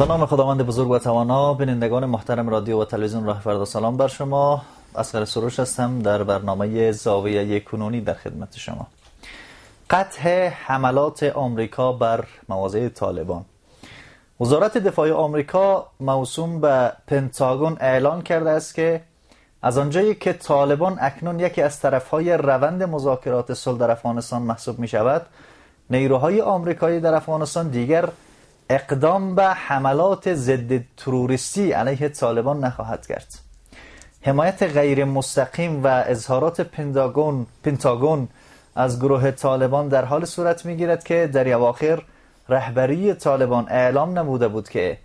نام خداوند بزرگ و توانا. بینندگان محترم رادیو و تلویزیون راه فردا، سلام بر شما. اصغر سروش هستم در برنامه زاویه کنونی در خدمت شما. قطع حملات آمریکا بر مواضع طالبان. وزارت دفاع آمریکا موسوم به پنتاگون اعلان کرده است که از آنجایی که طالبان اکنون یکی از طرفهای روند مذاکرات صلح در افغانستان محسوب می شود، نیروهای آمریکایی در افغانستان دیگر اقدام به حملات ضد تروریستی علیه طالبان نخواهد کرد. حمایت غیر مستقیم و اظهارات پنتاگون از گروه طالبان در حال صورت میگیرد که در اواخر رهبری طالبان اعلام نموده بود که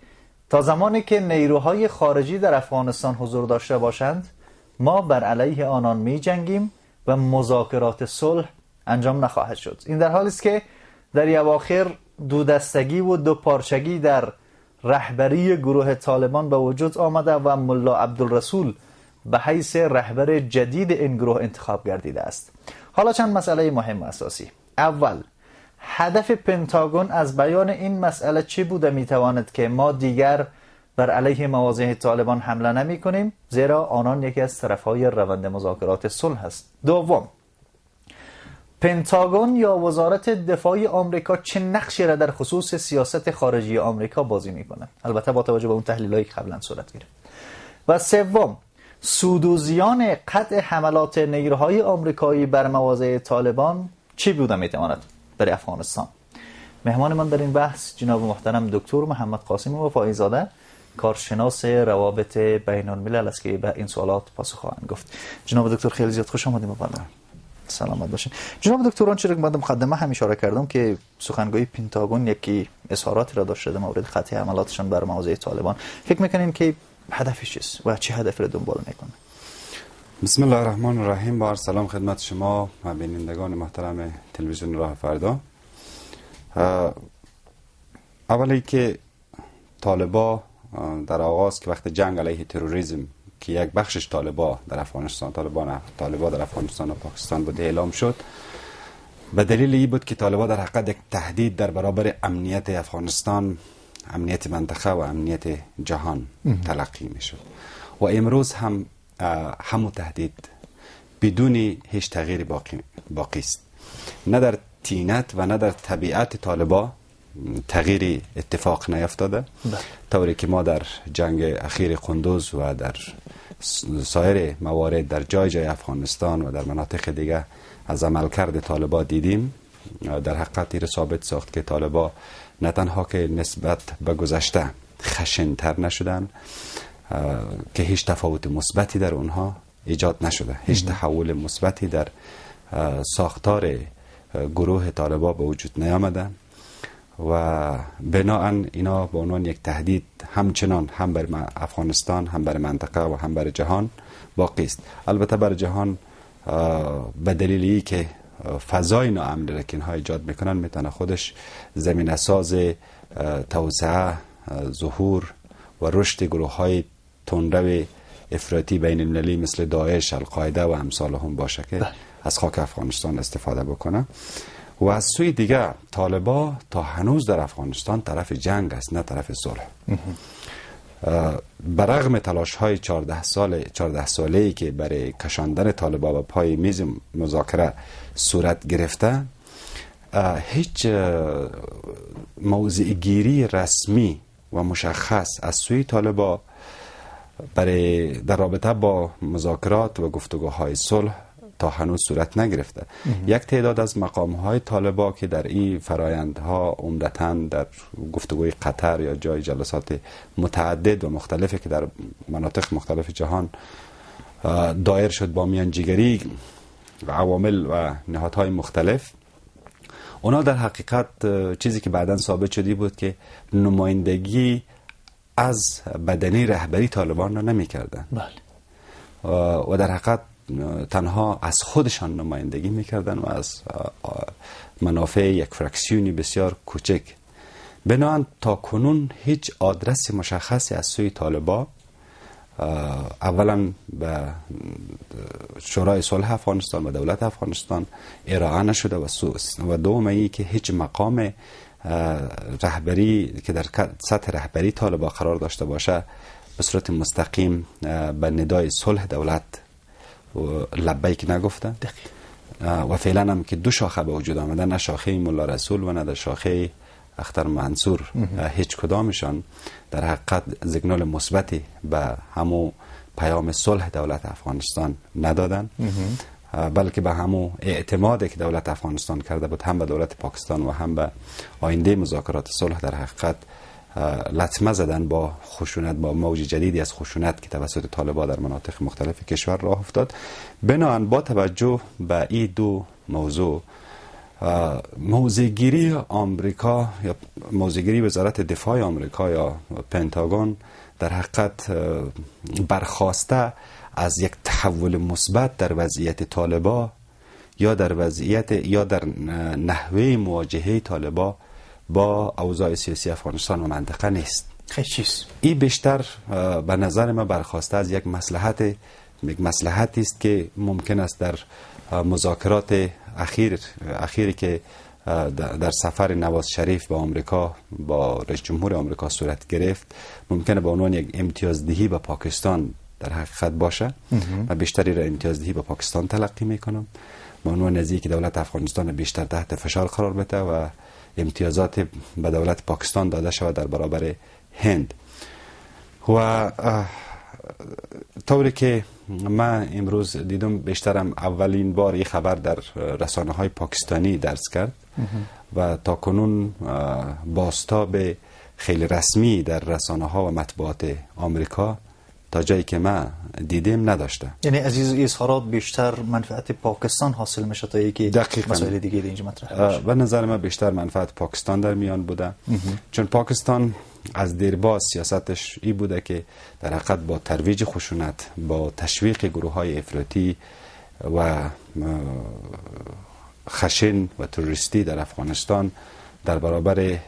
تا زمانی که نیروهای خارجی در افغانستان حضور داشته باشند ما بر علیه آنان می جنگیم و مذاکرات صلح انجام نخواهد شد. این در حالی است که در اواخر دو دستگی و دو پارچگی در رهبری گروه طالبان به وجود آمده و ملا عبدالرسول به حیث رهبر جدید این گروه انتخاب گردیده است. حالا چند مسئله مهم و اساسی. اول، هدف پنتاگون از بیان این مسئله چی بوده؟ میتواند که ما دیگر بر علیه مواضع طالبان حمله نمی کنیم زیرا آنان یکی از طرفهای روند مذاکرات صلح است. دوم، پنتاگون یا وزارت دفاع آمریکا چه نقشی را در خصوص سیاست خارجی آمریکا بازی میکنه؟ البته با توجه به اون تحلیلایی که قبلا صورت گرفت. و سوم، سود و زیان قطع حملات نیروهای آمریکایی بر مواضع طالبان چی بوده میتواند در افغانستان؟ مهمان من در این بحث جناب محترم دکتر محمد قاسم وفایی زاده، کارشناس روابط بین الملل است که به این سوالات پاسخ خواهند گفت. جناب دکتر خیلی زیاد خوش آمدید. مبارک سلامت باشین. جناب دکتر، آنچه را که من مقدمه هم اشاره کردم که سخنگوی پنتاگون یکی اظهاراتی را داشته در مورد قطع حملاتشان بر مواضع طالبان، فکر میکنین که هدفش چیست و چه هدفی را دنبال میکنه؟ بسم الله الرحمن الرحیم. با سلام خدمت شما و بینندگان محترم تلویزیون راه فردا. اولی که طالبا در آغاز که وقت جنگ علیه تروریسم که یک بخشش طالبا در افغانستان در افغانستان و پاکستان بود اعلام شد، به دلیل این بود که طالبا در حقیقت یک تهدید در برابر امنیت افغانستان، امنیت منطقه و امنیت جهان تلقی می شد و امروز هم همون تهدید بدون هیچ تغییر باقی است. نه در تینت و نه در طبیعت طالبا تغییری اتفاق نیفتاده، طوری که ما در جنگ اخیر قندوز و در سایر موارد در جای افغانستان و در مناطق دیگه از عملکرد طالبا دیدیم. در حقیقت این ثابت ساخت که طالبا نه تنها که نسبت به گذشته خشن‌تر نشدن، که هیچ تفاوت مثبتی در اونها ایجاد نشده، هیچ تحول مثبتی در ساختار گروه طالبا به وجود نیامده و بناهن اینا به عنوان یک تهدید همچنان هم بر افغانستان، هم بر منطقه و هم بر جهان باقی است. البته بر جهان به دلیلی که فضای ناامن را که اینها ایجاد میکنن میتونه خودش زمینه ساز توسعه، ظهور و رشد گروه های تندرو افراطی بین المللی مثل داعش، القاعده و امثال هم باشه که از خاک افغانستان استفاده بکنه. و از سوی دیگه طالبا تا هنوز در افغانستان طرف جنگ است، نه طرف صلح. برغم تلاش های 14 ساله‌ای که برای کشاندن طالبا به پای میز مذاکره صورت گرفته، هیچ موضع گیری رسمی و مشخص از سوی طالبا در رابطه با مذاکرات و گفتگوهای صلح تا هنوز صورت نگرفته. یک تعداد از مقام‌های طالبا که در این فرایندها عمدتاً در گفتگوی قطر یا جای جلسات متعدد و مختلفی که در مناطق مختلف جهان دایر شد با میانجیگری و عوامل و نهادهای مختلف، اونا در حقیقت چیزی که بعداً ثابت شدی بود که نمایندگی از بدنه رهبری طالبان را نمی کردن و در حقیقت تنها از خودشان نمایندگی میکردن و از منافع یک فرکسیونی بسیار کوچک. بنابراین تا کنون هیچ آدرس مشخصی از سوی طالبا اولا به شورای صلح افغانستان و دولت افغانستان ارائه نشده و دوم اینکه هیچ مقام رهبری که در سطح رهبری طالبان قرار داشته باشه به صورت مستقیم به ندای صلح دولت لبیک نگفته و فعلا هم که دو شاخه به وجود آمده، نه شاخه ملا رسول و نه در شاخه اختر منصور، هیچ کدامشان در حقیقت سیگنال مثبتی به همو پیام صلح دولت افغانستان ندادن، بلکه به همو اعتمادی که دولت افغانستان کرده بود هم به دولت پاکستان و هم به آینده مذاکرات صلح در حقیقت لطمه زدن با خشونت، با موج جدیدی از خشونت که توسط طالبان در مناطق مختلف کشور راه افتاد. بنابراین با توجه به این دو موضوع، موضع‌گیری آمریکا یا موضع‌گیری وزارت دفاع آمریکا یا پنتاگون در حقیقت برخواسته از یک تحول مثبت در وضعیت طالبان یا در نحوه مواجهه طالبان با اوضاع سیاسی افغانستان و منطقه نیست. این بیشتر به نظر من برخواسته از یک مصلحتی است که ممکن است در مذاکرات اخیری که در سفر نواز شریف به آمریکا با رئیس جمهور آمریکا صورت گرفت ممکنه به عنوان یک امتیازدهی به پاکستان در حقیقت باشه و بیشتری را امتیازدهی به پاکستان تلقی میکنم، به عنوان نزدیک که دولت افغانستان بیشتر تحت فشار قرار بده و امتیازات به دولت پاکستان داده شود در برابر هند. و طوری که من امروز دیدم بیشترم اولین بار این خبر در رسانه های پاکستانی درس کرد و تا کنون بازتاب خیلی رسمی در رسانه ها و مطبوعات آمریکا تا جایی که من دیدم نداشته. یعنی از این اظهارات بیشتر منفعت پاکستان حاصل میشه تا اینکه مسائل دیگه اینجا مطرح بشه؟ به نظر من بیشتر منفعت پاکستان در میان بوده، چون پاکستان از دیرباز سیاستش این بوده که در حقیقت با ترویج خشونت، با تشویق گروه های افراطی و خشن و تروریستی در افغانستان در برابر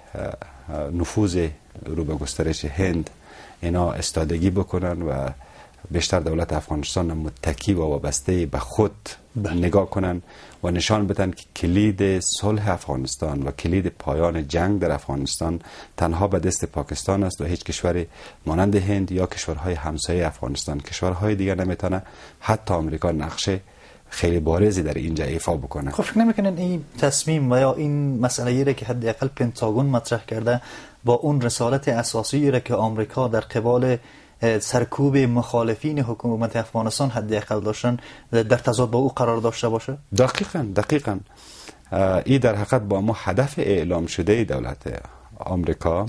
نفوذ رو به گسترش هند اینا استادگی بکنن و بیشتر دولت افغانستان متکی و وابسته به خود نگاه کنن و نشان بدن که کلید صلح افغانستان و کلید پایان جنگ در افغانستان تنها به دست پاکستان است و هیچ کشوری مانند هند یا کشورهای همسایه افغانستان، کشورهای دیگر نمیتونه، حتی آمریکا، نقش خیلی بارزی در اینجا ایفا بکنه. خب فکر نمیکنن این تصمیم و یا این مسئله را که حداقل پنتاگون مطرح کرده با اون رسالت اساسی را که آمریکا در قبال سرکوب مخالفین حکومت افغانستان حداقل داشتن در تضاد با او قرار داشته باشه؟ دقیقاً این در حقیقت با ما هدف اعلام شده دولت آمریکا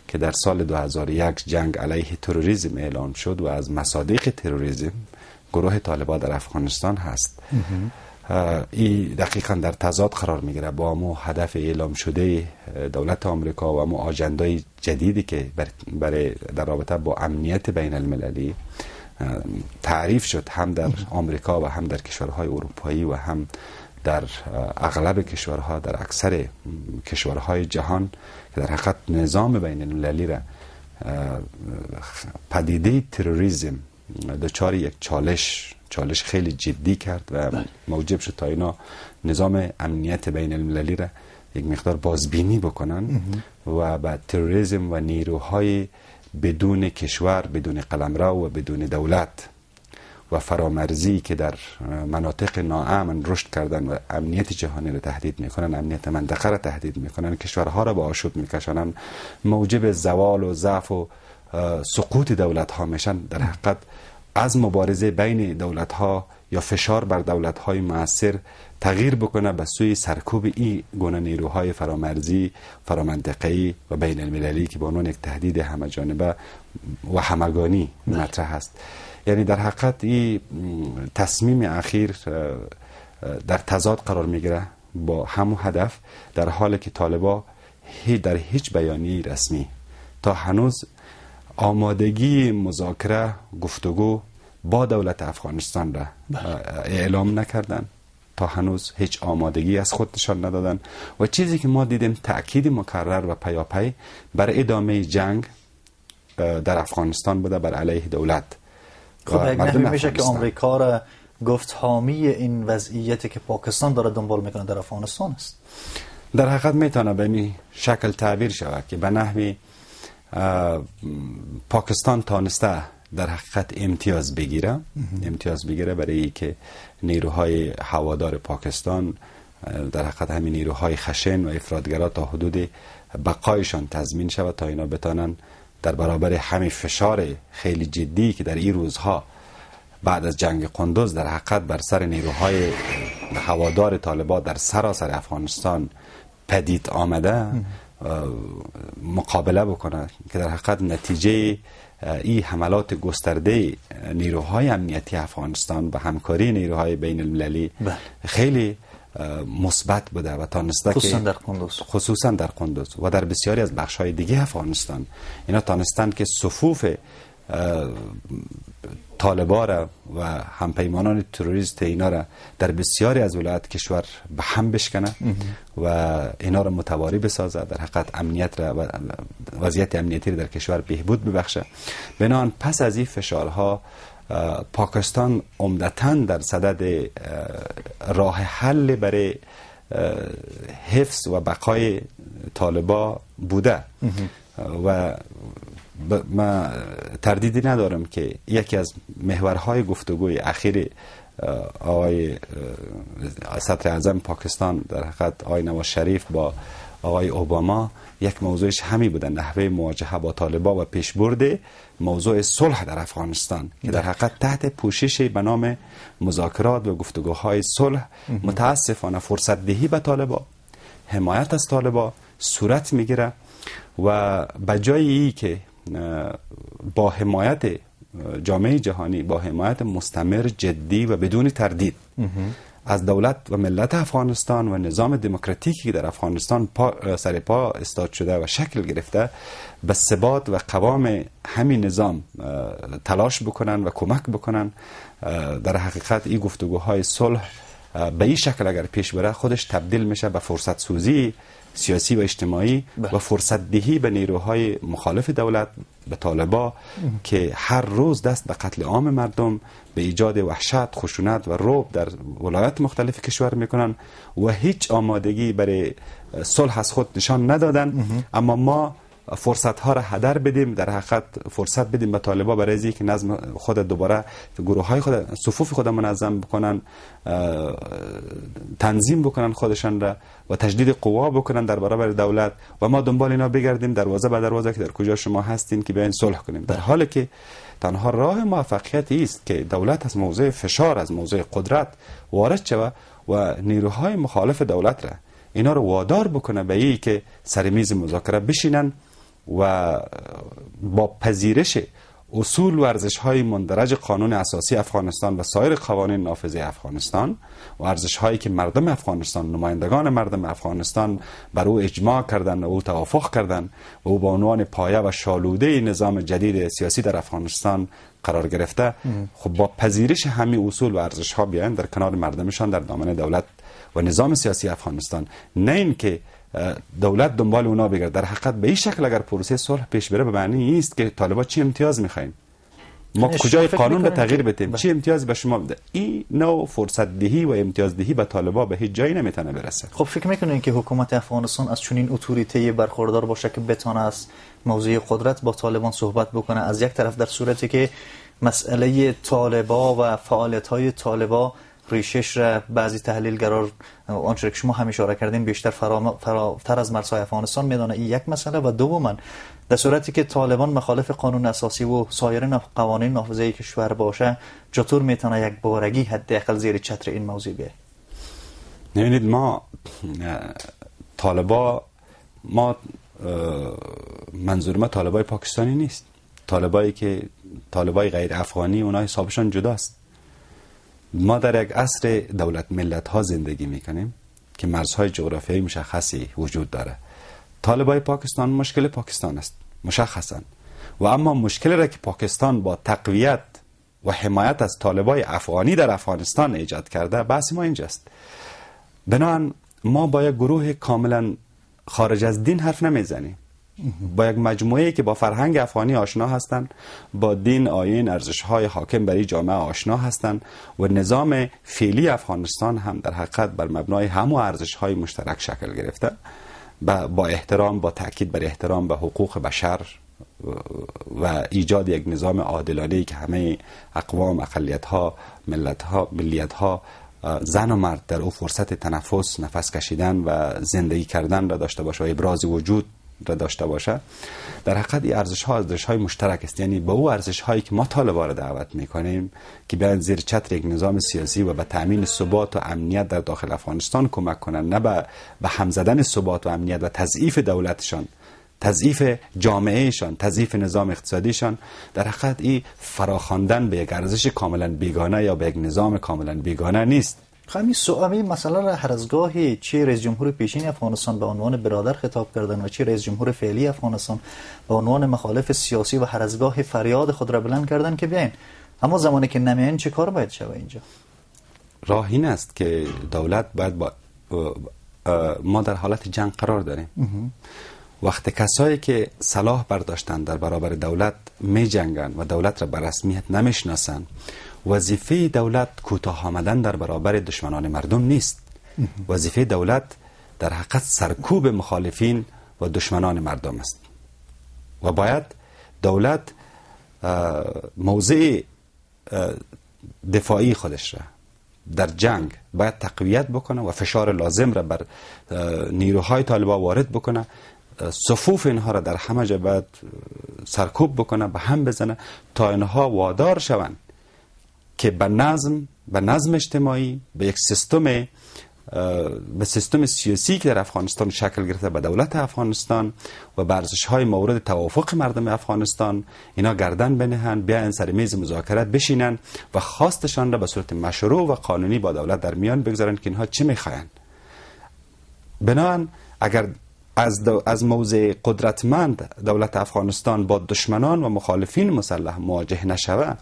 که در سال 2001 جنگ علیه تروریسم اعلام شد و از مصادیق تروریسم گروه طالبان در افغانستان هست. این دقیقاً در تضاد قرار میگیره با مو هدف اعلام شده دولت آمریکا و مو آجندای جدیدی که برای در رابطه با امنیت بین المللی تعریف شد، هم در آمریکا و هم در کشورهای اروپایی و هم در اغلب کشورها، در اکثر کشورهای جهان که در حقیقت نظام بین المللی را پدیده تروریسم دچار یک چالش خیلی جدی کرد و موجب شد تا اینا نظام امنیت بین المللی را یک مقدار بازبینی بکنن و با تروریسم و نیروهای بدون کشور، بدون قلمرو و بدون دولت و فرامرزی که در مناطق ناامن رشد کردن و امنیت جهانی را تهدید میکنن، امنیت منطقه را تهدید میکنن، کشورها را به آشوب میکشانن، موجب زوال و ضعف و سقوط دولت ها میشن. در حقیقت از مبارزه بین دولت ها یا فشار بر دولت های مؤثر تغییر بکنه به سوی سرکوب این گونه نیروهای فرامرزی، فرامنطقه‌ای و بین المللی که به عنوان یک تهدید همه جانبه و همگانی مطرح است. یعنی در حقیقت این تصمیم اخیر در تضاد قرار میگیره با همون هدف، در حالی که طالبان در هیچ بیانیه رسمی تا هنوز آمادگی مذاکره، گفتگو با دولت افغانستان را اعلام نکردن، تا هنوز هیچ آمادگی از خود نشان ندادن و چیزی که ما دیدیم تأکید مکرر و پیاپی بر ادامه جنگ در افغانستان بوده بر علیه دولت. خب یک نحوی میشه که آمریکا را گفت حامی این وضعیتی که پاکستان داره دنبال میکنه در افغانستان است. در حقیقت میتونه به این شکل تعبیر شود که به نحوی پاکستان تانسته در حقیقت امتیاز بگیره برای که نیروهای هوادار پاکستان در حقیقت همین نیروهای خشن و افراطگرا تا حدود بقایشان تضمین شود تا اینا بتانن در برابر همین فشار خیلی جدی که در این روزها بعد از جنگ قندوز در حقیقت بر سر نیروهای هوادار طالبان در سراسر افغانستان پدید آمده مقابله بکنه که در حقیقت نتیجه این حملات گسترده نیروهای امنیتی افغانستان و همکاری نیروهای بین المللی خیلی مثبت بوده و تانسته که خصوصا در قندوز و در بسیاری از بخش‌های دیگه افغانستان اینا تانستند که صفوف طالبان را و همپیمانان تروریست اینا را در بسیاری از ولایات کشور به هم بشکنه و اینا را متواری بسازه، در حقیقت امنیت را و وضعیت امنیتی را در کشور بهبود ببخشه. بنابراین پس از این فشارها پاکستان عمدتاً در صدد راه حل برای حفظ و بقای طالبان بوده و من تردیدی ندارم که یکی از محورهای گفتگوی اخیر آقای صدر اعظم پاکستان در حقیقت آقای نواز شریف با آقای اوباما یک موضوعش همی بوده، نحوه مواجهه با طالبان و پیشبرد موضوع صلح در افغانستان که در حقیقت تحت پوشش به نام مذاکرات و گفتگوهای صلح متاسفانه فرصت دهی به طالبان، حمایت از طالبان صورت میگیره و بجای ای که با حمایت جامعه جهانی، با حمایت مستمر جدی و بدون تردید از دولت و ملت افغانستان و نظام دموکراتیکی که در افغانستان سر پا استاد شده و شکل گرفته به ثبات و قوام همین نظام تلاش بکنن و کمک بکنن، در حقیقت این گفتگوهای صلح به این شکل اگر پیش بره خودش تبدیل میشه به فرصت سوزی سیاسی و اجتماعی و فرصت دهی به نیروهای مخالف دولت، به طالبان که هر روز دست به قتل عام مردم، به ایجاد وحشت، خشونت و رعب در ولایات مختلف کشور میکنن و هیچ آمادگی برای صلح از خود نشان ندادن. اما ما فرصت ها را هدر بدیم، در حقیقت فرصت بدیم به طالبان برای اینکه که نظم خود دوباره گروه های خود، صفوف خود منظم بکنن، تنظیم بکنن خودشان را و تجدید قوا بکنن در برابر دولت و ما دنبال اینا بگردیم دروازه به دروازه که در کجا شما هستین که بیاین صلح کنیم، در حالی که تنها راه موفقیت است که دولت از موضع فشار، از موضع قدرت وارد شود و نیروهای مخالف دولت را اینا رو وادار بکنه به این که سر میز مذاکره بشینن و با پذیرش اصول و ارزش‌های مندرج قانون اساسی افغانستان و سایر قوانین نافذه افغانستان و ارزش‌هایی که مردم افغانستان، نمایندگان مردم افغانستان بر او اجماع کردند و او توافق کردند و او به عنوان پایه و شالوده نظام جدید سیاسی در افغانستان قرار گرفته، خب با پذیرش همین اصول و ارزش‌ها بیان در کنار مردمشان در دامن دولت و نظام سیاسی افغانستان، نه اینکه دولت دنبال اونا بگرده. در حقیقت به این شکل اگر پروسه صلح پیش بره به معنی است که طالبان چی امتیاز میخواین، ما کجای قانون به تغییر بدیم، چی امتیازی به شما بده. این نوع فرصت دهی و امتیاز دهی به طالبان به هیچ جایی نمیتونه برسه. خب فکر میکنین که حکومت افغانستان از چنین اتوریته برخوردار باشه که بتونه از موضوع قدرت با طالبان صحبت بکنه؟ از یک طرف در صورتی که مسئله طالبان و فعالیت‌های طالبان ریشش را بعضی تحلیلگران آنچه که شما هم اشاره کردین بیشتر فراتر از مرزهای افغانستان میدانه، این یک مسئله. و دوما در صورتی که طالبان مخالف قانون اساسی و سایر قوانین نافذه کشور باشه، چطور میتونه یک بارگی حداقل زیر چتر این موضوع بیه؟ ببینید ما طالبان، ما منظور ما طالبای پاکستانی نیست، طالبایی که طالبای غیر افغانی اونها حسابشان جداست. ما در یک عصر دولت ملت ها زندگی میکنیم که مرزهای جغرافیایی مشخصی وجود داره. طالبای پاکستان مشکل پاکستان است مشخصا، و اما مشکل را که پاکستان با تقویت و حمایت از طالبای افغانی در افغانستان ایجاد کرده، بحث ما اینجاست. بنابراین ما با یک گروه کاملا خارج از دین حرف نمیزنیم، با یک مجموعه که با فرهنگ افغانی آشنا هستند، با دین، آیین، ارزش‌های حاکم بر این جامعه آشنا هستند و نظام فعلی افغانستان هم در حقیقت بر مبنای همون ارزش‌های مشترک شکل گرفته، با احترام، با تاکید بر احترام به حقوق بشر و ایجاد یک نظام عادلانه‌ای که همه اقوام، اقلیت‌ها، ملیت‌ها، زن و مرد در او فرصت تنفس، نفس کشیدن و زندگی کردن را داشته باشه و ابراز وجود را داشته باشه. در حقیقت این ارزش‌های مشترک است. یعنی با او ارزش‌هایی که ما طالبان را دعوت می‌کنیم که بیان زیر چتر یک نظام سیاسی و به تأمین ثبات و امنیت در داخل افغانستان کمک کنند، نه به هم زدن ثبات و امنیت و تضعیف دولتشان، تضعیف جامعهشان، تضعیف نظام اقتصادیشان. در حقیقت این فراخواندن به یک ارزش کاملا بیگانه یا به یک نظام کاملا بیگانه نیست. همین مسئله را هر از گاهی چه رئیس جمهور پیشین افغانستان به عنوان برادر خطاب کردن و چه رئیس جمهور فعلی افغانستان به عنوان مخالف سیاسی و هر از گاهی فریاد خود را بلند کردن که بیاین، اما زمانی که نمیاین چه کار باید شود اینجا؟ راه این است که دولت باید ما در حالت جنگ قرار داریم. وقت کسایی که سلاح برداشتن در برابر دولت می جنگن و دولت را به رسمیت نمیشناسن، وظیفه دولت کوتاه آمدن در برابر دشمنان مردم نیست. وظیفه دولت در حقیقت سرکوب مخالفین و دشمنان مردم است و باید دولت موضع دفاعی خودش را در جنگ باید تقویت بکنه و فشار لازم را بر نیروهای طالبان وارد بکنه، صفوف اینها را در همه جا باید سرکوب بکنه، به هم بزنه تا اینها وادار شوند که به نظم اجتماعی، به یک سیستم سیاسی که در افغانستان شکل گرفته، به دولت افغانستان و به ارزش‌های مورد توافق مردم افغانستان اینا گردن بنهند، بیاین سر میز مذاکرات بشینن و خواستشان را به صورت مشروع و قانونی با دولت در میان بگذارن که اینها چه می‌خواین. بنابراین اگر از موضع قدرتمند دولت افغانستان با دشمنان و مخالفین مسلح مواجه نشود،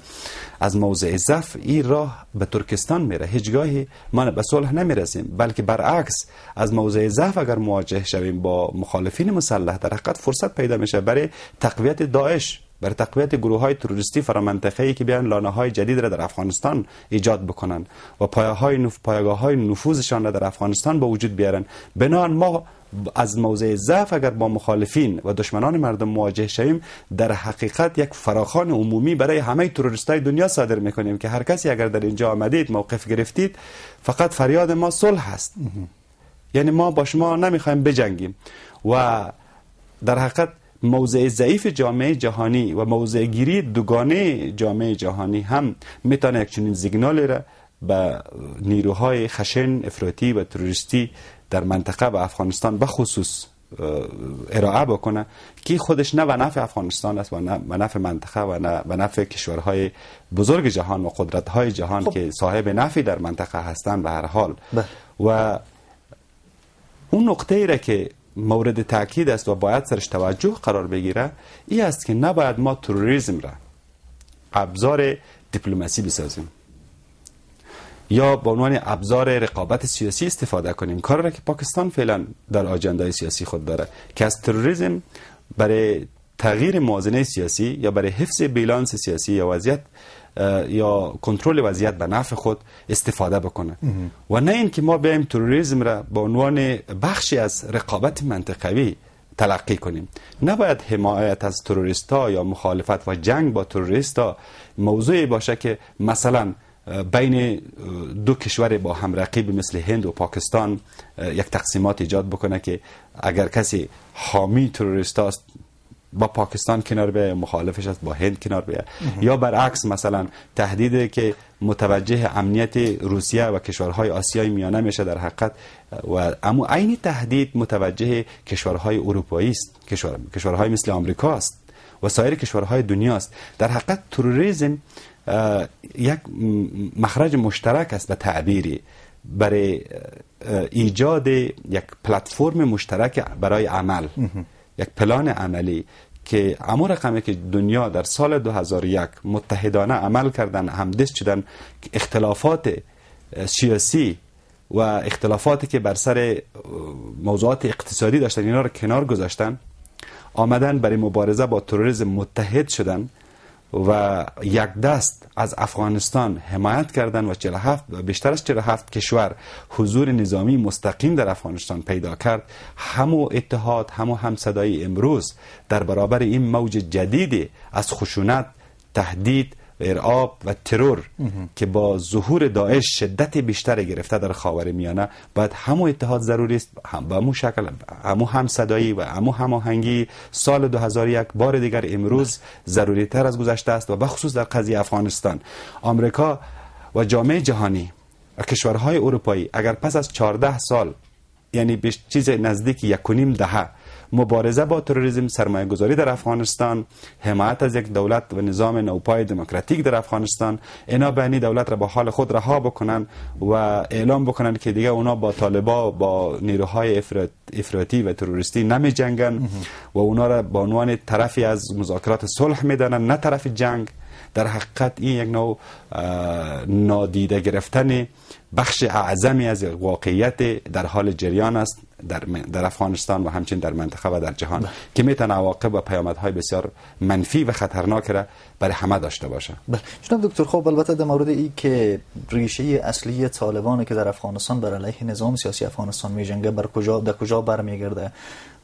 از موضع ضعف این راه به ترکستان میره، هیچگاهی ما به صلح نمیرسیم، بلکه برعکس از موضع ضعف اگر مواجه شویم با مخالفین مسلح، در حقیقت فرصت پیدا میشه برای تقویت داعش، برای تقویت گروه‌های تروریستی فرامنطقه‌ای که بیان لانه‌های جدید را در افغانستان ایجاد بکنن و پایگاه‌های نفوذشان را در افغانستان به وجود بیارن. بنابراین ما از موضع ضعف اگر با مخالفین و دشمنان مردم مواجه شویم، در حقیقت یک فراخوان عمومی برای همه تروریستای دنیا صادر میکنیم که هر کسی اگر در اینجا آمدید موقف گرفتید، فقط فریاد ما صلح است. یعنی ما با شما نمیخوایم بجنگیم و در حقیقت موضع ضعیف جامعه جهانی و موضع گیری دوگانه جامعه جهانی هم میتونه یک چنین سیگنالی را به نیروهای خشن افراطی و تروریستی در منطقه و افغانستان به خصوص ارائه بکنه که خودش نه به نفع افغانستان است و نه به نفع منطقه و نه به نفع کشورهای بزرگ جهان و قدرت‌های جهان که صاحب نفعی در منطقه هستند به هر حال. و اون نقطه ای را که مورد تاکید است و باید سرش توجه قرار بگیره این است که نباید ما تروریسم را ابزار دیپلماسی بسازیم یا به عنوان ابزار رقابت سیاسی استفاده کنیم. کاری را که پاکستان فعلا در آجندای سیاسی خود داره که از تروریسم برای تغییر موازنه سیاسی یا برای حفظ بیلانس سیاسی یا وضعیت یا کنترل وضعیت به نفع خود استفاده بکنه و نه اینکه ما بیایم تروریسم را به عنوان بخشی از رقابت منطقوی تلقی کنیم. نباید حمایت از تروریستا یا مخالفت و جنگ با تروریستا موضوعی باشه که مثلا بین دو کشور با هم رقیب مثل هند و پاکستان یک تقسیمات ایجاد بکنه که اگر کسی حامی تروریست است با پاکستان کنار بیاید، مخالفش است با هند کنار بیاید، یا برعکس مثلا تهدیدی که متوجه امنیت روسیه و کشورهای آسیای میانه میشه در حقیقت و اما عین تهدید متوجه کشورهای اروپایی است، کشورهای مثل آمریکا است و سایر کشورهای دنیا است. در حقیقت تروریسم یک مخرج مشترک است به تعبیری برای ایجاد یک پلتفرم مشترک برای عمل، یک پلان عملی که اما رقمی که دنیا در سال 2001 متحدانه عمل کردن، همدست شدن، اختلافات سیاسی و اختلافاتی که بر سر موضوعات اقتصادی داشتن اینا رو کنار گذاشتن آمدن برای مبارزه با تروریسم متحد شدن و یک دست از افغانستان حمایت کردن و 47 و بیشتر از 47 کشور حضور نظامی مستقیم در افغانستان پیدا کرد، همو اتحاد، همو همصدایی امروز در برابر این موج جدید از خشونت، تهدید، ارعاب و ترور که با ظهور داعش شدت بیشتر گرفته در خاورمیانه، باید همو اتحاد ضروری است، به همو شکل، همو همصدایی و همو هماهنگی سال 2001 بار دیگر امروز ضروری تر از گذشته است و بخصوص در قضیه افغانستان. آمریکا و جامعه جهانی و کشورهای اروپایی اگر پس از 14 سال، یعنی چیز نزدیک 1.5 دهه مبارزه با تروریسم، سرمایه گذاری در افغانستان، حمایت از یک دولت و نظام نوپای دموکراتیک در افغانستان، اینا بینی دولت را با حال خود رها بکنن و اعلام بکنن که دیگه اونا با طالبا، با نیروهای افراطی و تروریستی نمی جنگن و اونا را به عنوان طرفی از مذاکرات صلح میدانن، نه طرف جنگ. در حقیقت این یک نوع نادیده گرفتن بخش اعظمی از واقعیت در حال جریان است در افغانستان و همچنین در منطقه و در جهان که میتونه عواقب و پیامدهای بسیار منفی و خطرناک را برای همه داشته باشه. جناب دکتر، خب البته در مورد این که ریشه اصلی طالبان که در افغانستان بر علیه نظام سیاسی افغانستان میجنگه در کجا برمیگرده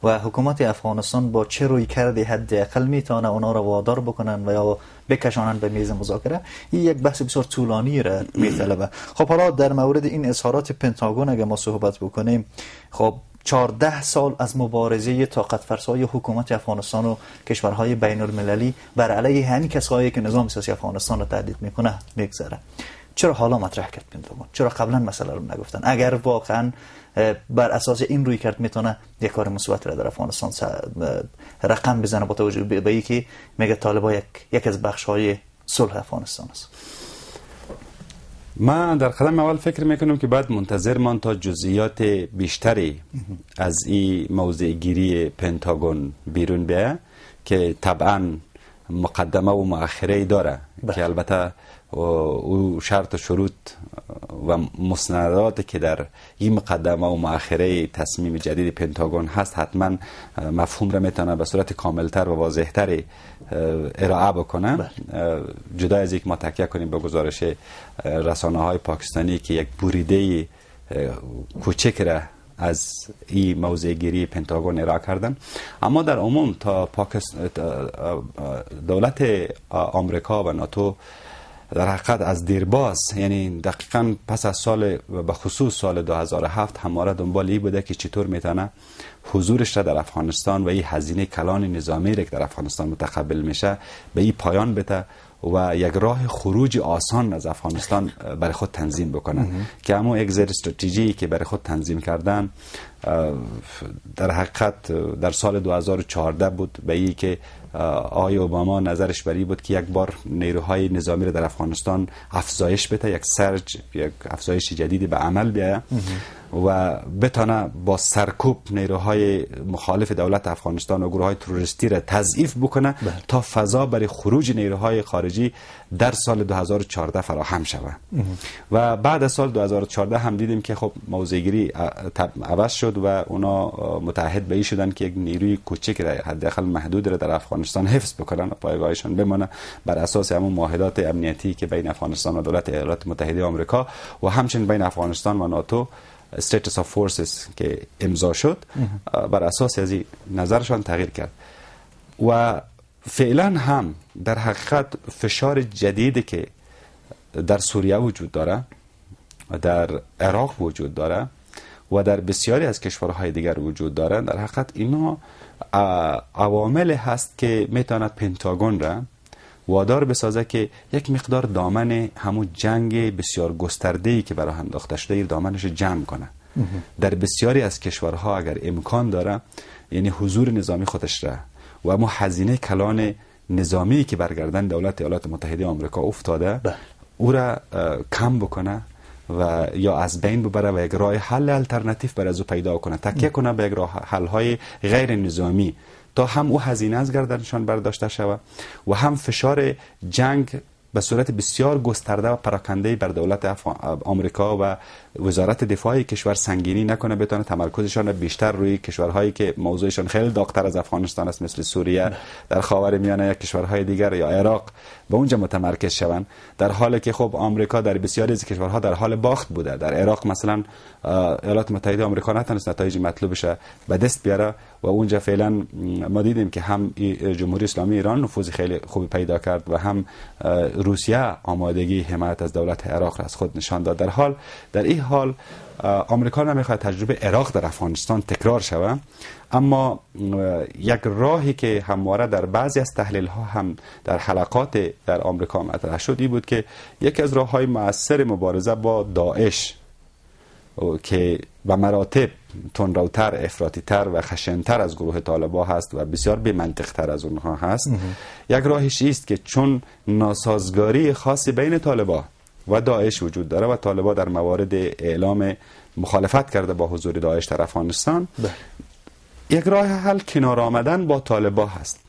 و حکومت افغانستان با چه روی کرده حداقل میتونه اونا را وادار بکنن و یا بکشانن به میز مذاکره، این یک بحث بسیار طولانی را میطلبه. خب حالا در مورد این اظهارات پنتاگون اگه ما صحبت بکنیم، خب 14 سال از مبارزه طاقت فرسای حکومت افغانستان و کشورهای بین المللی بر علیه همین کسایی که نظام سیاسی افغانستان را تهدید میکنه میگذره. چرا حالا مطرح کرد پنتاگون؟ چرا قبلا مسئله رو نگفتن؟ اگر واقعا بر اساس این روی کرد میتونه یک کار مثبت را در افغانستان رقم بزنه، با توجه به اینکه میگه طالبان یک از بخش‌های صلح افغانستان است. من در قدم اول فکر میکنم که باید منتظر مان تا جزئیات بیشتری از این موضع گیری پنتاگون بیرون بیه که طبعا مقدمه و مؤخره داره که البته او شرط و شروط و مستنداتی که در این مقدمه و مؤخره تصمیم جدید پنتاگون هست حتما مفهوم را میتونه به صورت کاملتر و واضحتر ارائه بکنه. جدا از یک ما تکیه کنیم به گزارش رسانه های پاکستانی که یک بریده کوچک را از این موضع گیری پنتاگون ارائه کردن، اما در عموم تا دولت آمریکا و ناتو در حقیقت از دیرباز، یعنی دقیقاً پس از سال به خصوص سال 2007 همواره دنبال این بوده که چطور میتونه حضورش را در افغانستان و این هزینه کلان نظامی را که در افغانستان متقبل میشه به این پایان بده و یک راه خروج آسان از افغانستان برای خود تنظیم بکنن که همون اگزیت استراتژی که برای خود تنظیم کردن در حقیقت در سال 2014 بود به این که آقای اوباما نظرش بر این بود که یک بار نیروهای نظامی را در افغانستان افزایش بده، یک سرج، یک افزایش جدیدی به عمل بیاید و بتانه با سرکوب نیروهای مخالف دولت افغانستان و گروه‌های تروریستی را تضعیف بکنه تا فضا برای خروج نیروهای خارجی در سال 2014 فراهم شود. و بعد از سال 2014 هم دیدیم که خب موضع‌گیری عوض شد و اونا متحد به این شدن که یک نیروی کوچک را حداقل محدود را در افغانستان حفظ بکنن و پایگاهشان بمانه بر اساس همون معاهدات امنیتی که بین افغانستان و دولت ایالات متحده آمریکا و همچنین بین افغانستان و ناتو Status of Forces که امضا شد بر اساس از نظرشان تغییر کرد و فعلا هم در حقیقت فشار جدیدی که در سوریه وجود داره، در عراق وجود داره و در بسیاری از کشورهای دیگر وجود داره، در حقیقت اینا عوامل هست که میتواند پنتاگون را وادار بسازه که یک مقدار دامن همون جنگ بسیار گسترده‌ای که برای انداخته شده دامنش جمع کنه. در بسیاری از کشورها اگر امکان داره، یعنی حضور نظامی خودش را و اما هزینه کلان نظامی که برگردن دولت ایالات متحده آمریکا افتاده او را کم بکنه و یا از بین ببره و یک راه حل الटरनेटिव برای از او پیدا کنه، تکیه کنه به یک راه حل های غیر نظامی تا هم او هزینه از گردنشان برداشته شود و هم فشار جنگ به صورت بسیار گسترده و پراکنده بر دولت آمریکا و وزارت دفاع کشور سنگینی نکنه، بتونه تمرکزشان بیشتر روی کشورهایی که موضوعشان خیلی داغ‌تر از افغانستان است، مثل سوریه، در خاورمیانه یا کشورهای دیگر یا عراق، به اونجا متمرکز شوند، در حالی که خب آمریکا در بسیاری از کشورها در حال باخت بوده. در عراق مثلا ایالات متحده آمریکا نتونست نتایج مطلوبش به دست بیاره و اونجا فعلا ما دیدیم که هم جمهوری اسلامی ایران نفوذ خیلی خوبی پیدا کرد و هم روسیه آمادگی حمایت از دولت عراق را از خود نشان داد. در این حال آمریکا نمیخواد تجربه عراق در افغانستان تکرار شود، اما یک راهی که همواره در بعضی از تحلیل ها هم در حلقات در آمریکا مطرح شد این بود که یکی از راههای مؤثر مبارزه با داعش که به مراتب تندروتر، افراطی‌تر و خشن‌تر از گروه طالبان هست و بسیار بی منطق‌تر از اونها هست، یک راهش است که چون ناسازگاری خاصی بین طالبان و داعش وجود داره و طالبان در موارد اعلام مخالفت کرده با حضور داعش در افغانستان، یک راه حل کنار آمدن با طالبان هست.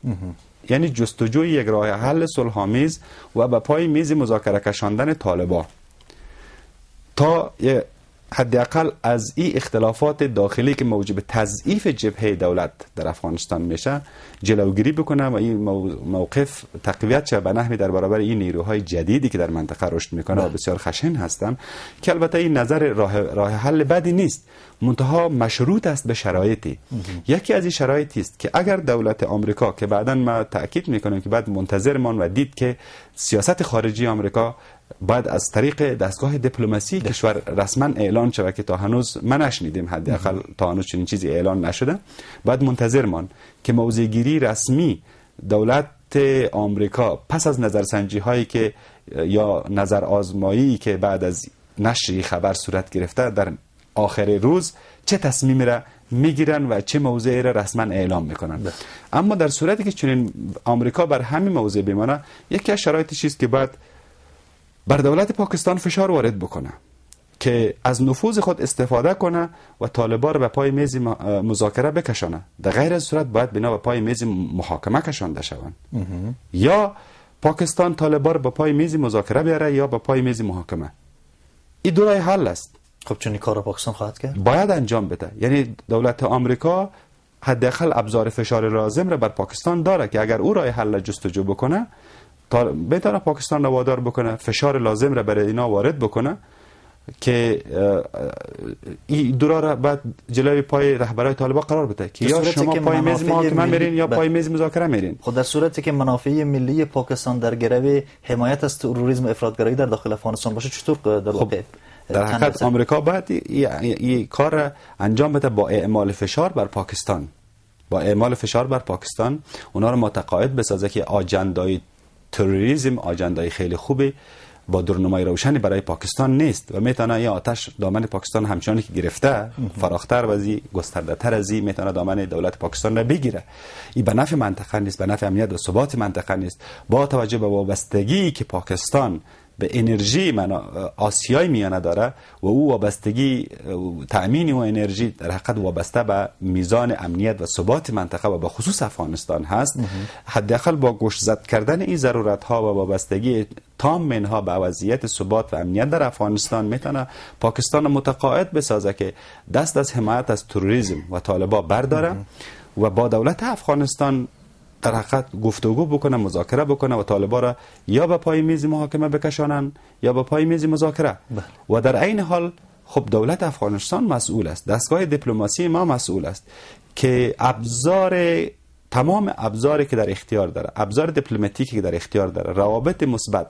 یعنی جستجوی یک راه حل صلح‌آمیز و به پای میز مذاکره کشاندن طالبان تا حداقل از این اختلافات داخلی که موجب تضعیف جبهه دولت در افغانستان میشه جلوگیری بکنه و این موقف تقویت شه به نحوی در برابر این نیروهای جدیدی که در منطقه رشد میکنه و بسیار خشن هستند، که البته این نظر راه حل بدی نیست، منتها مشروط است به شرایطی. یکی از این شرایطی است که اگر دولت آمریکا، که بعداً ما تاکید میکنیم که بعد منتظرمان و دید که سیاست خارجی آمریکا باید از طریق دستگاه دیپلماسی کشور رسما اعلان شود که تا هنوز ما نشنیدیم، حداقل تا هنوز چنین چیزی اعلان نشده، باید منتظرمان که موضع گیری رسمی دولت آمریکا پس از نظرسنجی هایی که یا نظر آزمایی که بعد از نشر خبر صورت گرفته در آخر روز چه تصمیمی را میگیرن و چه موضعی را رسما اعلام میکنن. اما در صورتی که چنین آمریکا بر همین موضع بمانه، یکی از شرایطش است که بعد بر دولت پاکستان فشار وارد بکنه که از نفوذ خود استفاده کنه و طالبان را به پای میز مذاکره بکشانه. در غیر از صورت باید بنا به پای میز محاکمه کشانده شوند. یا پاکستان طالبان را به پای میز مذاکره بیاره یا به پای میز محاکمه. این دو راه حل است. خب چون این کار پاکستان خواهد کرد؟ باید انجام بده. یعنی دولت آمریکا حداقل ابزار فشار لازم را بر پاکستان داره که اگر او راه حل جستجو بکنه بهتره پاکستان را وادار بکنه فشار لازم را برای اینا وارد بکنه که این دورا را بعد جلوی پای رهبرای طالبان قرار بده که یا شما پای میز محاکمه میرین یا پای میز مذاکره میرین. خود در صورتی که منافع ملی پاکستان در گروه حمایت از تروریسم و افراطگرایی در داخل افغانستان باشه، چطور در واقع در حقیقت آمریکا باید این کار را انجام بده با اعمال فشار بر پاکستان، با اعمال فشار بر پاکستان اونا رو متقاعد بسازه که آجندای تروریسم آجندای خیلی خوبی با درنمای روشنی برای پاکستان نیست و میتونه این آتش دامن پاکستان همچنانی که گرفته فراختر و گسترده تر از این میتونه دامن دولت پاکستان را بگیره. این به نفع منطقه نیست، به نفع امنیت و ثبات منطقه نیست، با توجه به وابستگی که پاکستان به انرژی آسیای میانه داره و او وابستگی تأمین و انرژی در حقیقت وابسته به میزان امنیت و ثبات منطقه و به خصوص افغانستان هست. حداقل با گوش زد کردن این ضرورت ها و وابستگی تام منها به وضعیت ثبات و امنیت در افغانستان میتونه پاکستان متقاعد بسازه که دست از حمایت از تروریسم و طالبان برداره و با دولت افغانستان در حقیقت گفتگو بکنه، مذاکره بکنه و طالبان را یا به پای میز محاکمه بکشانن یا به پای میز مذاکره. و در عین حال خب دولت افغانستان مسئول است، دستگاه دیپلماسی ما مسئول است که تمام ابزاری که در اختیار داره، ابزار دیپلماتیکی که در اختیار داره، روابط مثبت،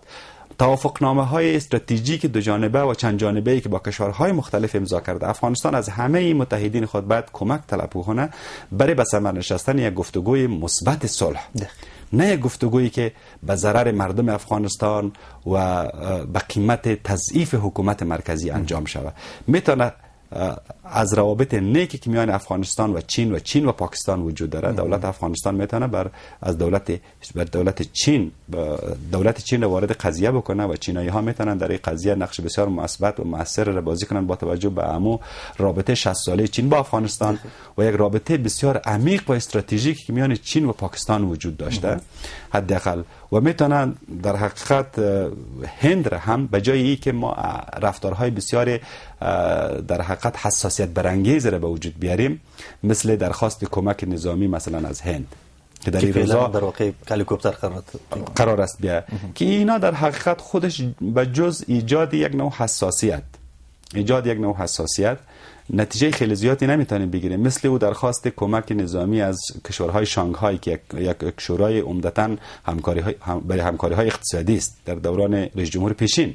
توافقنامه های استراتژیک دو جانبه و چند جانبه‌ای که با کشورهای مختلف امضا کرده، افغانستان از همه متحدین خود باید کمک طلب کنه برای به ثمر نشستن یک گفتگوی مثبت صلح، نه یک گفتگویی که به ضرر مردم افغانستان و به قیمت تضعیف حکومت مرکزی انجام شود. میتونه از روابط نیکی که میان افغانستان و چین و پاکستان وجود داره، دولت افغانستان میتونه از دولت چین رو وارد قضیه بکنه و چینایی ها میتونن در این قضیه نقش بسیار مثبت و مؤثر را بازی کنن با توجه به عمو رابطه 60 ساله چین با افغانستان و یک رابطه بسیار عمیق و استراتژیکی که میان چین و پاکستان وجود داشته. حداقل و میتونن در حقیقت هند را هم به جای ای که ما رفتارهای بسیار در حقیقت حساسیت برانگیز را به وجود بیاریم، مثل درخواست کمک نظامی مثلا از هند که در این روزا در واقع هلیکوپتر قرار است بیا، که اینا در حقیقت خودش به جز ایجاد یک نوع حساسیت نتیجه خیلی زیادی نمیتونیم بگیریم. مثل او درخواست کمک نظامی از کشورهای شانگهای که یک شورای عمدتاً برای همکاری‌های اقتصادی است در دوران رئیس جمهور پیشین.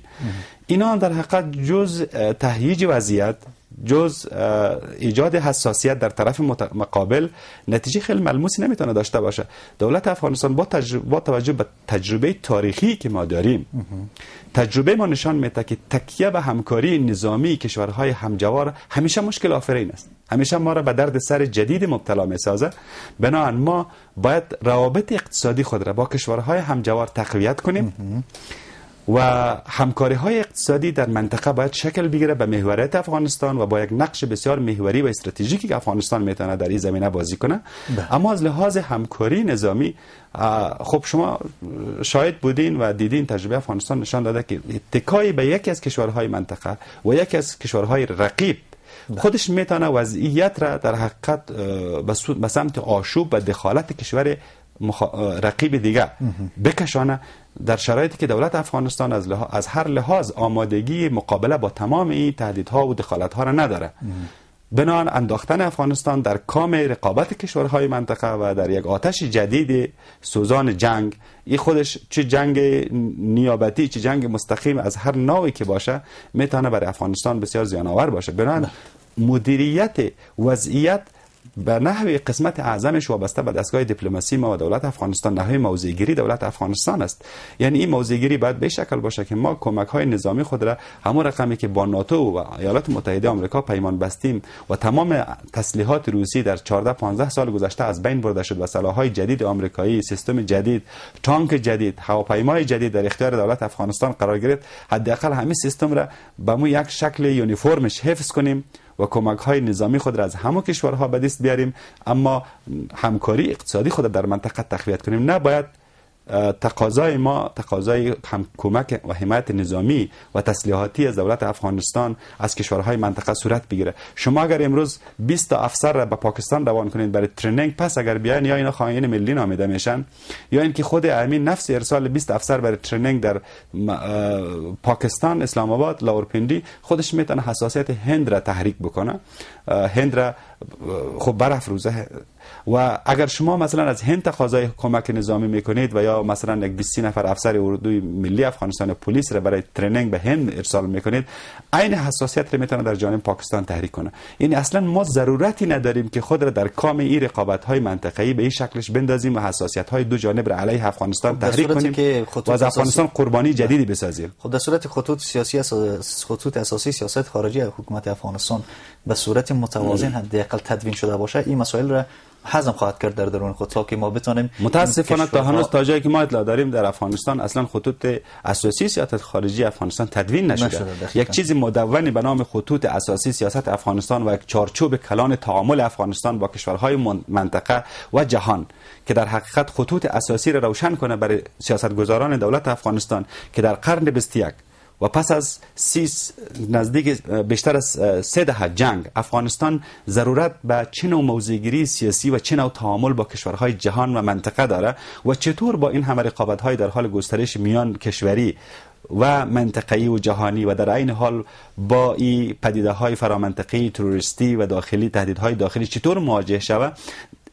اینا در حقیقت جز تهییج وضعیت، جز ایجاد حساسیت در طرف مقابل، نتیجه خیلی ملموسی نمیتونه داشته باشه. دولت افغانستان با توجه به تجربه تاریخی که ما داریم، تجربه ما نشان میده که تکیه به همکاری نظامی کشورهای همجوار همیشه مشکل آفرین است، همیشه ما را به درد سر جدید مبتلا میسازه. بنابراین ما باید روابط اقتصادی خود را با کشورهای همجوار تقویت کنیم و همکاری های اقتصادی در منطقه باید شکل بگیره به محوریت افغانستان و با یک نقش بسیار محوری و استراتژیکی که افغانستان میتونه در این زمینه بازی کنه. اما از لحاظ همکاری نظامی، خب شما شاهد بودین و دیدین تجربه افغانستان نشان داده که اتکای به یکی از کشورهای منطقه و یکی از کشورهای رقیب خودش میتونه وضعیت را در حقیقت به سمت آشوب و دخالت کشور رقیب دیگه بکشانه، در شرایطی که دولت افغانستان از هر لحاظ آمادگی مقابله با تمام این تهدیدها و دخالتها را نداره. بنابراین انداختن افغانستان در کام رقابت کشورهای منطقه و در یک آتش جدید سوزان جنگ، این خودش چه جنگ نیابتی چه جنگ مستقیم از هر نوعی که باشه میتونه برای افغانستان بسیار زیان آور باشه. بنابراین مدیریت وضعیت به نحوی قسمت اعظمش وابسته به دستگاه دیپلماسی ما و دولت افغانستان، نحوی موضع‌گیری دولت افغانستان است. یعنی این موضع‌گیری باید به شکل باشه که ما کمک‌های نظامی خود را همون رقمی که با ناتو و ایالات متحده آمریکا پیمان بستیم و تمام تسلیحات روسی در 14-15 سال گذشته از بین برده شد و سلاح‌های جدید آمریکایی، سیستم جدید، تانک جدید، هواپیمای جدید در اختیار دولت افغانستان قرار گرفت، حداقل همین سیستم را به مو یک شکل یونیفرمش حفظ کنیم و کمک‌های نظامی خود را از همه کشورها به دست بیاریم، اما همکاری اقتصادی خود در منطقه تقویت کنیم. نباید تقاضای ما تقاضای کمک و حمایت نظامی و تسلیحاتی از دولت افغانستان از کشورهای منطقه صورت بگیره. شما اگر امروز 20 تا افسر را به پاکستان روان کنید برای ترینینگ، پس اگر بیاین یا اینا خائنین ملی نامیده میشن، یا اینکه خود امین نفس ارسال 20 افسر برای ترینینگ در پاکستان، اسلام آباد، لاورپیندی، خودش میتونه حساسیت هند را تحریک بکنه، هند را خب برافروزه. و اگر شما مثلا از هند تقاضای کمک نظامی میکنید و یا مثلا یک 20 نفر افسر اردوی ملی افغانستان پلیس را برای ترینینگ به هند ارسال میکنید، عین حساسیت را میتونه در جانب پاکستان تحریک کنه. یعنی اصلا ما ضرورتی نداریم که خود را در کام این رقابت های منطقه‌ای به این شکلش بندازیم و حساسیت های دو جانب را علیه افغانستان تحریک کنیم و از افغانستان قربانی جدیدی بسازیم. خب در صورت خطوط اساسی سیاست خارجی حکومت افغانستان به صورت متوازن حداقل تدوین شده باشه، این مسائل را هضم خواهد کرد در درون خود تا که ما بتونیم. متاسفانه تا هنوز تا جایی که ما اطلاع داریم در افغانستان اصلا خطوط اساسی سیاست خارجی افغانستان تدوین نشده. یک چیز مدونی به نام خطوط اساسی سیاست افغانستان و یک چارچوب کلان تعامل افغانستان با کشورهای منطقه و جهان که در حقیقت خطوط اساسی را روشن کنه برای سیاستگزاران دولت افغانستان که در قرن 21 و پس از نزدیک بیشتر از 3 دهه جنگ افغانستان ضرورت به چه نوع موضع‌گیری سیاسی و چه نوع تعامل با کشورهای جهان و منطقه داره و چطور با این همه رقابت‌های در حال گسترش میان کشوری و منطقه‌ای و جهانی و در عین حال با این پدیده‌های فرامنطقه‌ای تروریستی و داخلی تهدیدهای داخلی چطور مواجه شود.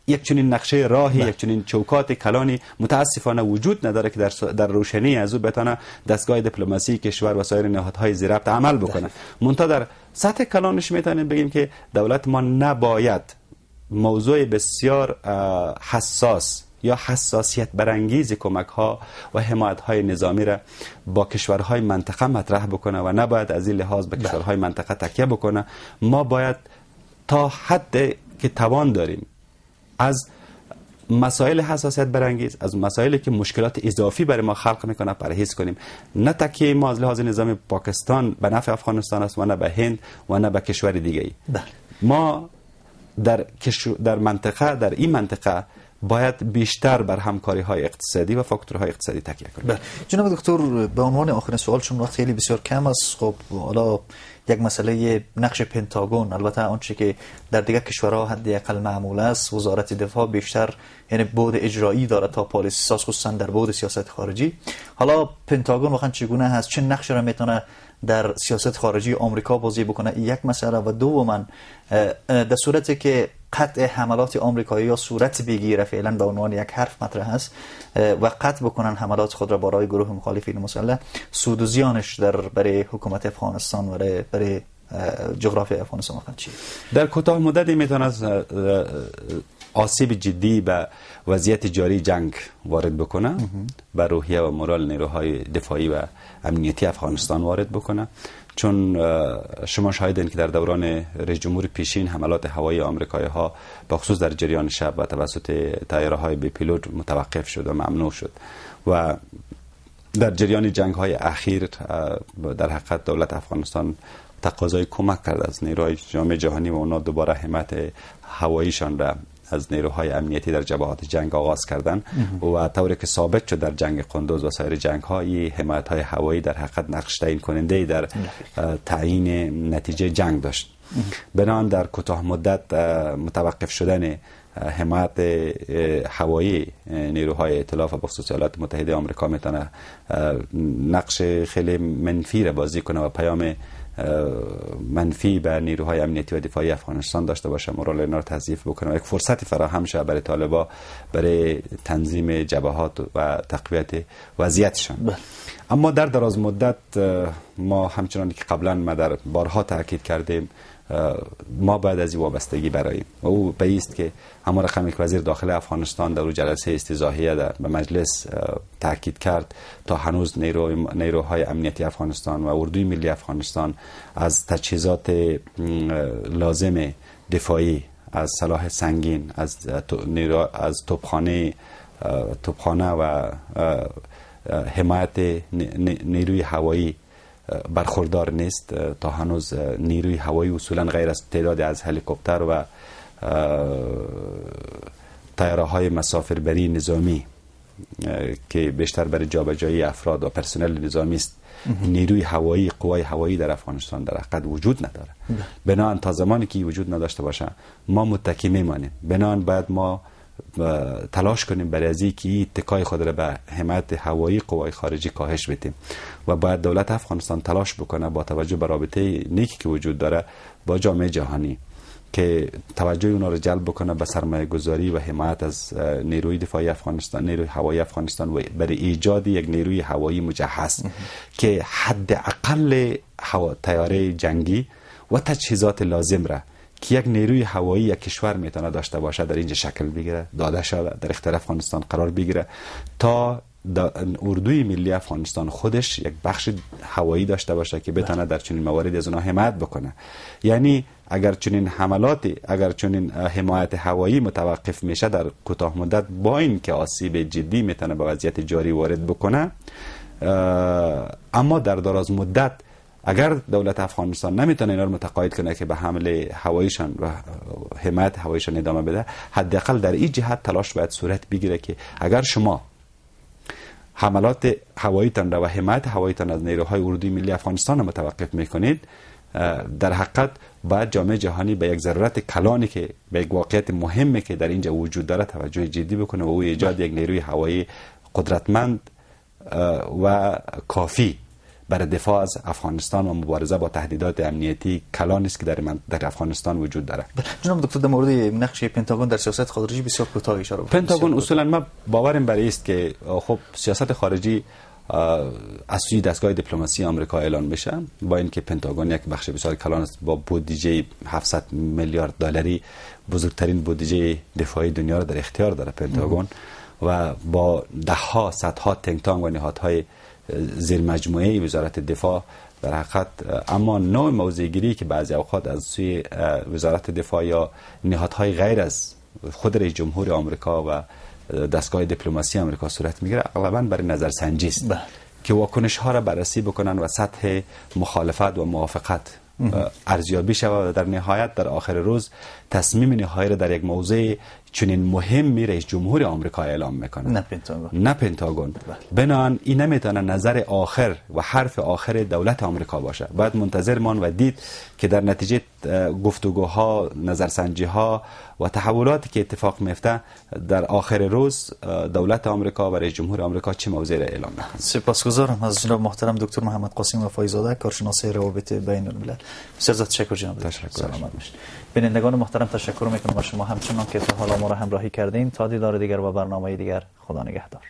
یک چنین نقشه راهی، یک چنین چوکات کلانی متاسفانه وجود نداره که در روشنی از او بتونه دستگاه دیپلماسی کشور و سایر نهادهای ذی-ربط عمل بکنه. منتها در سطح کلانش میتونیم بگیم که دولت ما نباید موضوع بسیار حساس یا حساسیت برانگیز کمک ها و حمایت های نظامی را با کشورهای منطقه مطرح بکنه و نباید از این لحاظ به کشورهای منطقه تکیه بکنه. ما باید تا حد که توان داریم از مسائل حساسیت برانگیز، از مسائلی که مشکلات اضافی برای ما خلق میکنه پرهیز کنیم. نه تکیه ما از لحاظ نظامی پاکستان به نفع افغانستان است و نه به هند و نه به کشور دیگه ای. ما در این منطقه باید بیشتر بر همکاری های اقتصادی و فاکتورهای اقتصادی تکیه کنیم. جناب دکتر، به عنوان آخرین سوال، چون وقت خیلی بسیار کم است، خب حالا یک مسئله نقش پنتاگون، البته آنچه که در دیگر کشورها حداقل معمول است، وزارت دفاع بیشتر یعنی بود اجرایی داره تا پالیسی ساز، خصوصا در بود سیاست خارجی. حالا پنتاگون واقعا چگونه هست، چه نقشی را میتونه در سیاست خارجی آمریکا بازی بکنه؟ یک مسئله. و دوما در صورتی که قطع حملات آمریکایی یا صورت بگیره، فعلا به عنوان یک حرف مطرح است، و قطع بکنن حملات خود را برای گروه مخالفین مسلح، سود و زیانش برای حکومت افغانستان و برای جغرافیای افغانستان واقعا چیه؟ در کوتاه مدت میتونه آسیب جدی به وضعیت جاری جنگ وارد بکنه، به روحیه و مورال نیروهای دفاعی و امنیتی افغانستان وارد بکنه. چون شما شاهدین که در دوران رئیس جمهور پیشین حملات هوایی آمریکایی ها به خصوص در جریان شب و توسط طیاره های بی پیلوت متوقف شد و ممنوع شد و در جریان جنگ های اخیر در حقیقت دولت افغانستان تقاضای کمک کرد از نیروهای جامعه جهانی و اونا دوباره حمایت هواییشان را از نیروهای امنیتی در جبهات جنگ آغاز کردن و طوری که ثابت شد در جنگ قندوز و سایر جنگ ها این حمایت های هوایی در حقیقت نقش تعیین کننده در تعیین نتیجه جنگ داشت. بنابراین در کوتاه مدت متوقف شدن حمایت هوایی نیروهای ائتلاف و بخصوص ایالات متحده آمریکا میتونه نقش خیلی منفی را بازی کنه و پیام منفی به نیروهای امنیتی و دفاعی افغانستان داشته باشه، مورال اینا رو تضعیف بکنه و یک فرصتی فراهم شه برای طالبا برای تنظیم جبهات و تقویت وضعیتشان. اما در دراز مدت ما همچنان که قبلا ما در بارها تاکید کردیم، ما باید از این وابستگی براییم و او بایست که همون رقمی که وزیر داخلی افغانستان در جلسه استضاحیه به مجلس تاکید کرد، تا هنوز نیروهای امنیتی افغانستان و اردوی ملی افغانستان از تجهیزات لازم دفاعی، از سلاح سنگین، از توپخانه و حمایت نیروی هوایی برخوردار نیست. تا هنوز نیروی هوایی اصولا غیر از تعداد از هلیکوپتر و طیاره‌های مسافربری نظامی که بیشتر برای جابجایی افراد و پرسنل نظامی است، نیروی هوایی، قوای هوایی در افغانستان در حقیقت وجود نداره. بنابراین تا زمانی که وجود نداشته باشه ما متکی میمانیم. بنابراین باید ما تلاش کنیم برای از اینکه اتکای خود را به حمایت هوایی قوای خارجی کاهش بدیم و باید دولت افغانستان تلاش بکنه با توجه به رابطه نیکی که وجود داره با جامعه جهانی که توجه اونا رو جلب بکنه به سرمایه گذاری و حمایت از نیروی دفاعی افغانستان، نیروی هوایی افغانستان و برای ایجاد یک نیروی هوایی مجهز که حداقل طیاره جنگی و تجهیزات لازم را که یک نیروی هوایی یک کشور میتونه داشته باشه در اینجا شکل بگیره، داده شده، در اختیار افغانستان قرار بگیره، تا اردوی ملی افغانستان خودش یک بخش هوایی داشته باشه که بتونه در چنین مواردی از اونها حمایت بکنه. یعنی اگر چنین حملاتی، اگر چنین حمایت هوایی متوقف میشه در کوتاه مدت، با این که آسیب جدی میتونه به وضعیت جاری وارد بکنه، اما در دراز مدت اگر دولت افغانستان نمیتونه اینا رو متقاعد کنه که به حمله هواییشان و حمایت هواییشان ادامه بده، حداقل در این جهت تلاش باید صورت بگیره که اگر شما حملات هواییتان و حمایت هواییتان از نیروهای اردوی ملی افغانستان رو متوقف میکنید، در حقیقت باید جامعه جهانی به یک ضرورت کلانی که به یک واقعیت مهمی که در اینجا وجود داره توجه جدی بکنه و او ایجاد یک نیروی هوایی قدرتمند و کافی برای دفاع از افغانستان و مبارزه با تهدیدات امنیتی کلانی است که در افغانستان وجود داره. جناب دکتر، در مورد نقش پنتاگون در سیاست خارجی بسیار کوتاه اشاره بکنید. پنتاگون اصولا ما باورم بر است که خب سیاست خارجی از سوی دستگاه دیپلماسی آمریکا اعلان بشه، با اینکه پنتاگون یک بخش بسیار کلان است با بودجه 700 میلیارد دلاری، بزرگترین بودجه دفاعی دنیا را در اختیار داره پنتاگون و با دهها صدها تینک تانک و نهادهای زیر مجموعه وزارت دفاع در حقیقت. اما نوع موضع‌گیری که بعضی اوقات از سوی وزارت دفاع یا نهادهای غیر از خود رئیس جمهور آمریکا و دستگاه دیپلماسی آمریکا صورت میگیره، غالبا برای نظرسنجی است که واکنش ها را بررسی بکنن و سطح مخالفت و موافقت ارزیابی شود و در نهایت در آخر روز تصمیم نهایی را در یک موضع چنین مهمی رئیس جمهور آمریکا اعلام میکنه، نه پنتاگون. بنابراین این نمیتونه نظر آخر و حرف آخر دولت آمریکا باشه. باید منتظر مان و دید که در نتیجه گفتگوها، نظرسنجی‌ها و تحولاتی که اتفاق میفته در آخر روز دولت آمریکا و رئیس جمهور آمریکا چه موضوعی را اعلام میکنه. سپاسگزارم از جناب محترم دکتر محمد قاسم وفایزاده، کارشناس روابط بین الملل. بسیار تشکر جناب. سلامت باشید. بینندگان محترم تشکر میکنم از شما همچنان که تا حالا ما را همراهی کردین. تا دیدار دیگر و برنامه دیگر، خدا نگهدار.